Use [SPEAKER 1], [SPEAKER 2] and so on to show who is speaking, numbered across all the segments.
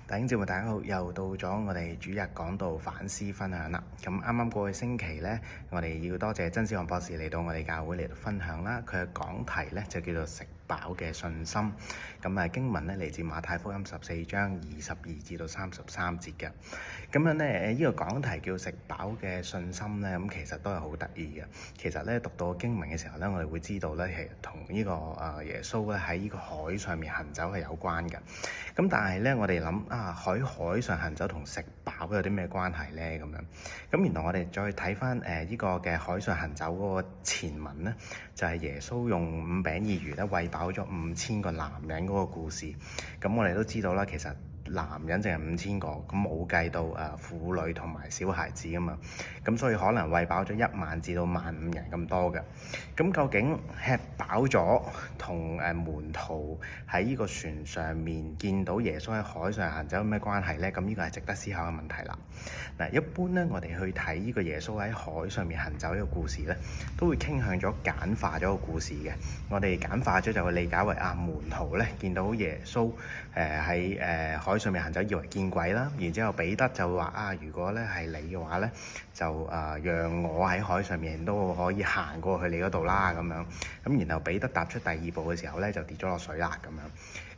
[SPEAKER 1] 弟兄姊妹大家好，又到咗我哋主日講道反思分享啦。咁啱啱過去星期呢，我哋要多謝曾小漢博士嚟到我哋教會嚟到分享啦。佢嘅講題呢就叫做食飽嘅信心。咁經文呢嚟自馬太福音14章22至到33節嘅。咁樣呢，呢個講題叫食飽嘅信心呢，咁其實都係好得意嘅。其實呢，讀到經文嘅時候呢，我哋會知道呢，其實同呢個耶穌咧喺呢個海上面行走係有關嘅。咁但係呢，我哋諗喺海上行走同食飽有啲咩關係呢？咁樣咁，原來我哋再睇翻呢個嘅海上行走嗰個前文呢，就係耶穌用5餅2魚咧餵飽咗5000個男人嗰個故事。咁我哋都知道啦，其實男人淨係5000個，咁冇計到婦女同埋小孩子啊嘛。咁所以可能餵飽咗10000至到15000人咁多嘅。咁究竟吃飽咗同門徒喺呢個船上面見到耶穌喺海上行走有咩關係呢？咁呢個係值得思考嘅問題啦。嗱，一般咧我哋去睇呢個耶穌喺海上面行走呢個故事咧，都會傾向咗簡化咗個故事嘅。我哋簡化咗就會理解為門徒咧見到耶穌喺海上面行走，以為見鬼啦。然之後彼得就話如果咧係你嘅話咧，就讓我喺海上面都可以行過去你嗰度啦咁樣。咁然後彼得踏出第2步嘅時候咧，就跌咗落水啦咁樣。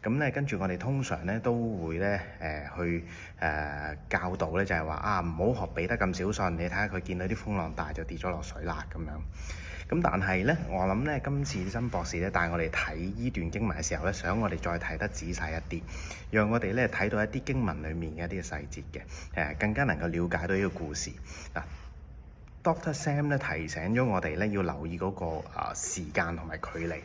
[SPEAKER 1] 咁咧跟住我哋通常咧都會咧去教導咧，就係話唔好學彼得咁小信。你睇下佢見到啲風浪大就跌咗落水啦咁樣。咁但係咧，我諗咧今次曾博士咧帶我哋睇呢段經文嘅時候咧，想我哋再睇得仔細一啲，讓我哋咧睇到一啲經文裡面嘅一啲嘅細節嘅，更加能夠了解到呢個故事嗱。Dr. Sam 咧提醒咗我哋咧要留意嗰個時間同埋距離。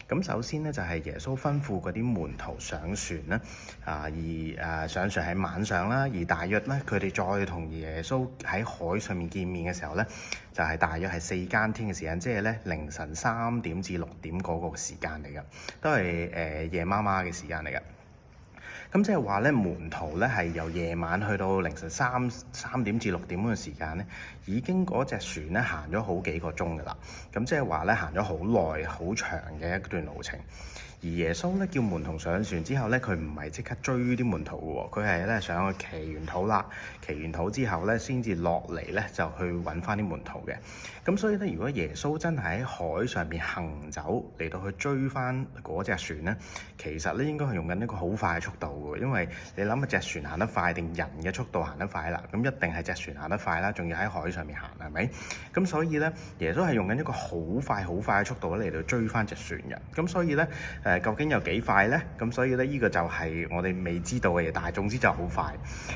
[SPEAKER 1] 咁首先咧就係耶穌吩咐嗰啲門徒上船啦，而上船係晚上啦，而大約咧佢哋再同耶穌喺海上面見面嘅時候咧，就係大約係4更天嘅時間，即係咧凌晨3點至6點嗰個時間嚟嘅，都係夜媽媽嘅時間嚟嘅。咁即係話咧，門徒咧係由夜晚去到凌晨3點至6點嗰個時間咧，已經嗰隻船咧行咗好幾個鐘噶啦。咁即係話咧行咗好耐、好長嘅一段路程。而耶穌咧叫門徒上船之後咧，佢唔係即刻追啲門徒嘅喎，佢係咧上去祈完禱啦，祈完禱之後咧先至落嚟咧就去揾翻啲門徒嘅。咁所以咧，如果耶穌真係喺海上邊行走嚟到去追翻嗰隻船咧，其實咧應該係用緊一個好快嘅速度嘅，因為你諗下隻船行得快定人嘅速度行得快啦？咁一定係隻船行得快啦，仲要喺海上面行，係咪？咁所以咧，耶穌係用緊一個好快嘅速度嚟到追翻隻船人。咁所以咧究竟有幾快呢？咁所以咧，呢個就係我哋未知道嘅嘢，但係總之就好快。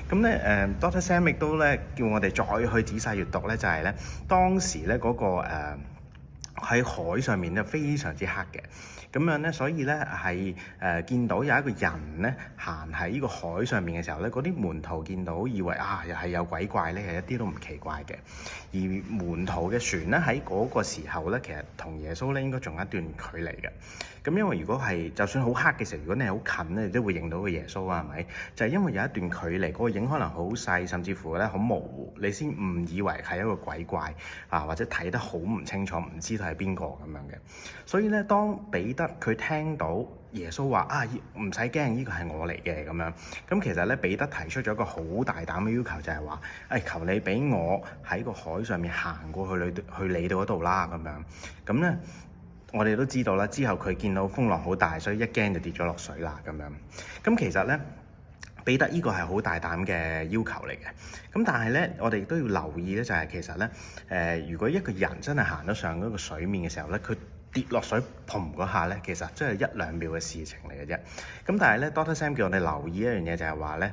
[SPEAKER 1] 咁咧Dr. Sam 亦都咧叫我哋再去仔細閱讀咧，就係咧當時咧嗰個喺海上面咧非常之黑嘅。咁樣咧，所以咧係見到有一個人咧行喺呢個海上面嘅時候咧，嗰啲門徒見到以為又係有鬼怪咧，係一啲都唔奇怪嘅。而門徒嘅船咧喺嗰個時候咧，其實同耶穌咧應該仲有一段距離嘅。咁因為如果係就算好黑嘅時候，如果你係好近咧，你都會認到個耶穌啊，係咪？就係因為有一段距離，嗰個影可能好細，甚至乎咧好模糊，你先誤以為係一個鬼怪或者睇得好唔清楚，唔知道係邊個咁樣嘅。所以咧，當彼得佢聽到耶穌話唔使驚，呢個係我嚟嘅咁樣。咁其實咧，彼得提出咗一個好大膽嘅要求，就係話求你俾我喺個海上面行過去你度嗰度啦咁樣。咁咧，我哋都知道啦，之後佢見到風浪好大，所以一驚就跌咗落水啦咁樣。咁其實咧，彼得呢個係好大膽嘅要求嚟嘅。咁但係咧，我哋亦都要留意咧，就係其實咧如果一個人真係行得上嗰個水面嘅時候咧，佢跌落水砰嗰下咧，其實真係1-2秒嘅事情嚟嘅啫。咁但係咧，Dr. Sam 叫我哋留意一樣嘢，就係話咧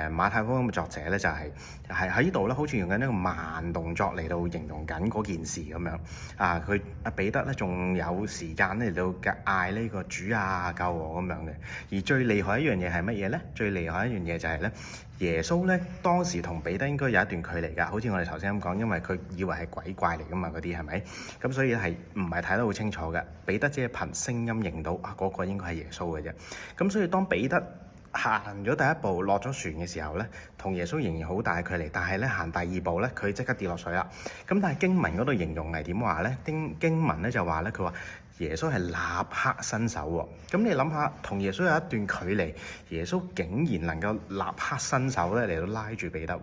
[SPEAKER 1] 馬太福音嘅作者咧就係喺呢度咧，好似用緊一個慢動作嚟到形容緊嗰件事咁樣。佢彼得咧仲有時間咧嚟到嗌呢個主救我咁樣嘅。而最厲害一樣嘢係乜嘢咧？最厲害一樣嘢就係咧，耶穌咧當時同彼得應該有一段距離㗎，好似我哋頭先咁講，因為佢以為係鬼怪嚟㗎嘛，嗰啲係咪？咁所以係唔係睇得好清楚嘅？彼得只係憑聲音認到嗰個應該係耶穌嘅啫。咁所以當彼得行咗第一步落咗船嘅時候咧，同耶穌仍然好大距離，但係咧行第2步咧，佢即刻跌落水啦。咁但係經文嗰度形容係點話咧？經文咧就話咧，佢話耶穌係立刻伸手喎。咁你諗下，同耶穌有一段距離，耶穌竟然能夠立刻伸手咧嚟到拉住彼得喎。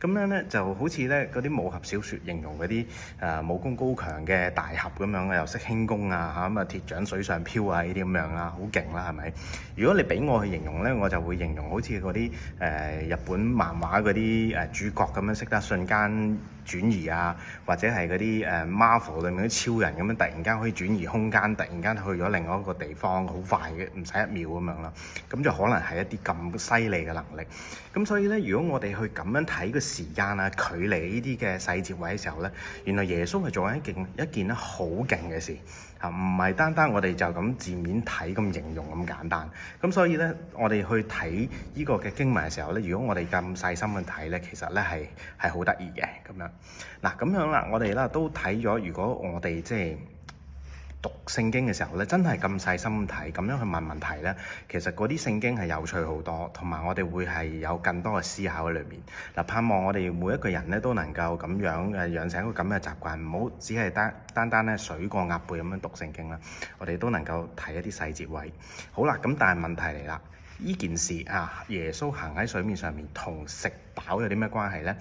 [SPEAKER 1] 咁樣咧就好似咧嗰啲武俠小説形容嗰啲武功高強嘅大俠咁樣，又識輕功啊嚇，咁啊鐵掌水上漂啊呢啲咁樣啦，好勁啦係咪？如果你俾我去形容咧，我就會形容好似嗰啲日本漫畫嗰啲主角咁樣識得瞬間轉移啊，或者係嗰啲Marvel 裏面啲超人咁樣，突然間可以轉移空間，突然間去咗另外一個地方，好快嘅，唔使1秒咁樣啦。咁就可能係一啲咁犀利嘅能力。咁所以咧，如果我哋去咁樣睇個時間啊、距離呢啲嘅細節位嘅時候咧，原來耶穌係做緊一件咧好勁嘅事啊，唔係單單我哋就咁字面睇咁形容咁簡單。咁所以咧，我哋去睇呢個嘅經文嘅時候咧，如果我哋咁細心去睇咧，其實咧係好得意嘅咁樣。嗱咁樣啦，我哋啦都睇咗，如果我哋即係讀聖經嘅時候咧，真係咁細心睇，咁樣去問問題咧，其實嗰啲聖經係有趣好多，同埋我哋會係有更多嘅思考喺裏面。嗱，盼望我哋每一個人咧都能夠咁樣養成一個咁嘅習慣，唔好只係單單咧水過鴨背咁樣讀聖經啦。我哋都能夠睇一啲細節位。好啦，咁但係問題嚟啦，呢件事啊，耶穌行喺水面上面同食飽有啲咩關係咧？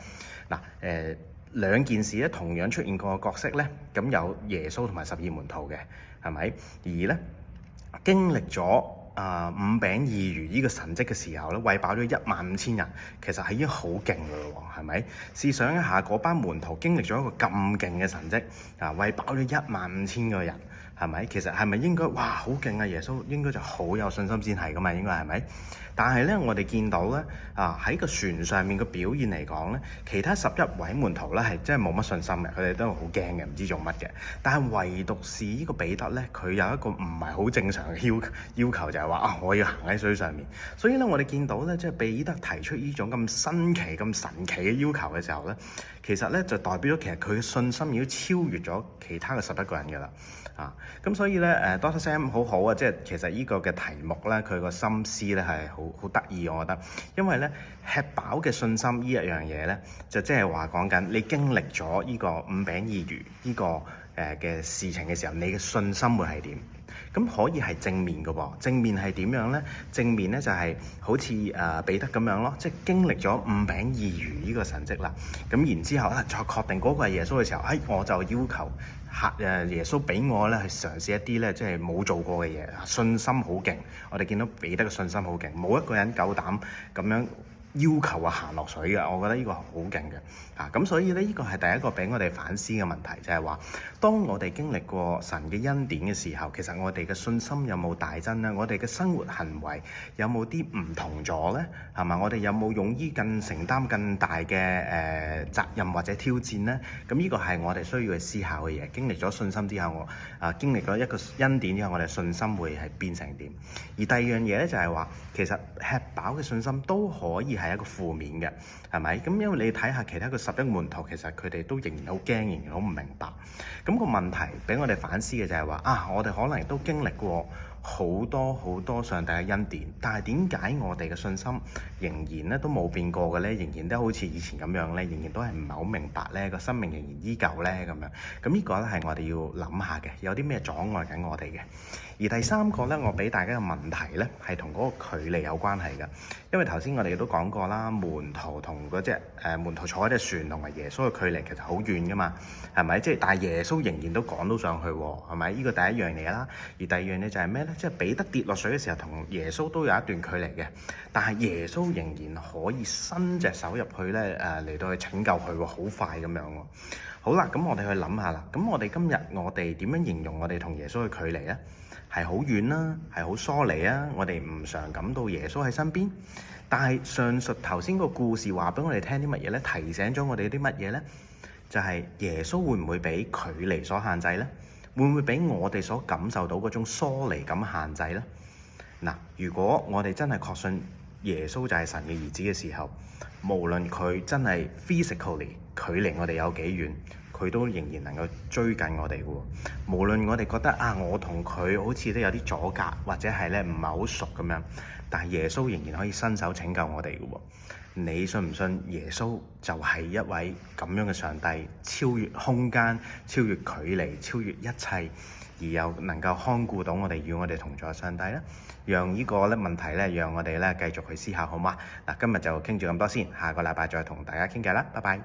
[SPEAKER 1] 嗱，兩件事咧同樣出現過嘅角色咧，咁有耶穌同埋12門徒嘅，係咪？而咧經歷咗5餅2魚呢個神蹟嘅時候咧，餵飽咗15000人，其實係已經好勁㗎咯喎，係咪？試想一下，嗰班門徒經歷咗一個咁勁嘅神蹟啊，餵飽咗15000個人，係咪？其實係咪應該哇好勁啊？耶穌應該就好有信心先係㗎嘛，應該係咪？但係咧，我哋見到咧喺個船上面嘅表現嚟講咧，其他11位門徒咧係真係冇乜信心嘅，佢哋都係好驚嘅，唔知做乜嘅。但係唯獨是呢個彼得咧，佢有一個唔係好正常嘅要求，就係話我要行喺水上面。所以咧，我哋見到咧，即係彼得提出呢種咁新奇、咁神奇嘅要求嘅時候咧，其實咧就代表咗其實佢嘅信心已經超越咗其他嘅11個人㗎啦。咁所以咧Doctor Sam 好好啊，即係其實呢個嘅題目咧，佢個心思咧係好得意，我覺得，因為咧吃飽嘅信心呢一樣嘢咧，就即係話講緊你經歷咗呢個5餅2魚呢個嘅事情嘅時候，你嘅信心會係點？咁可以係正面嘅喎，正面係點樣咧？正面咧就係好似彼得咁樣咯，即係經歷咗5餅2魚呢個神蹟啦。咁然之後再確定嗰個係耶穌嘅時候，我就要求耶穌俾我咧去嘗試一啲咧即係冇做過嘅嘢，信心好勁。我哋見到彼得嘅信心好勁，冇一個人夠膽咁樣要求行落水嘅，我覺得呢個好勁嘅。咁所以咧，呢個係第一個俾我哋反思嘅問題，就係話，當我哋經歷過神嘅恩典嘅時候，其實我哋嘅信心有冇大增咧？我哋嘅生活行為有冇啲唔同咗咧？係嘛？我哋有冇勇於更承擔更大嘅責任或者挑戰咧？咁呢個係我哋需要去思考嘅嘢。經歷咗信心之後，經歷咗一個恩典之後，我哋信心會係變成點？而第二樣嘢咧就係話，其實吃飽嘅信心都可以係一個負面嘅，係咪？咁因為你睇下其他嘅11門徒，其實佢哋都仍然好驚，仍然好唔明白。咁個問題俾我哋反思嘅就係話我哋可能都經歷過好多上帝嘅恩典，但係點解我哋嘅信心仍然咧都冇變過嘅咧？仍然都好似以前咁樣咧，仍然都係唔係好明白咧？個生命仍然依舊咧咁樣。咁呢個咧係我哋要諗下嘅，有啲咩阻礙緊我哋嘅？而第三個咧，我俾大家嘅問題咧係同嗰個距離有關係嘅，因為頭先我哋都講過啦，門徒同嗰隻門徒坐喺隻船同埋耶穌嘅距離其實好遠噶嘛，係咪？即係但係耶穌仍然都趕到上去喎，係咪？呢個第一樣嚟㗎啦。而第二樣嘢就係咩咧？即係彼得跌落水嘅時候，同耶穌都有一段距離嘅，但係耶穌仍然可以伸隻手入去咧嚟到去拯救佢喎，好快咁樣喎。好啦，咁我哋去諗下啦。咁我哋今日我哋點樣形容我哋同耶穌嘅距離咧？係好遠啦，係好疏離啊！我哋唔常感到耶穌喺身邊。但係上述頭先個故事話俾我哋聽啲乜嘢咧？提醒咗我哋啲乜嘢咧？就係耶穌會唔會俾距離所限制咧？會唔會俾我哋所感受到嗰種疏離感限制咧？嗱，如果我哋真係確信耶穌就係神嘅兒子嘅時候，無論佢真係 physically 距離我哋有幾遠，佢都仍然能夠追緊我哋嘅喎。無論我哋覺得我同佢好似都有啲阻隔，或者係咧唔係好熟咁樣，但係耶穌仍然可以伸手拯救我哋嘅喎。你信唔信耶穌就係一位咁樣嘅上帝，超越空間、超越距離、超越一切，而又能夠看顧到我哋與我哋同在嘅上帝呢？讓呢個咧問題咧，讓我哋咧繼續去思考，好嗎？嗱，今日就傾住咁多先，下個禮拜再同大家傾偈啦，拜拜。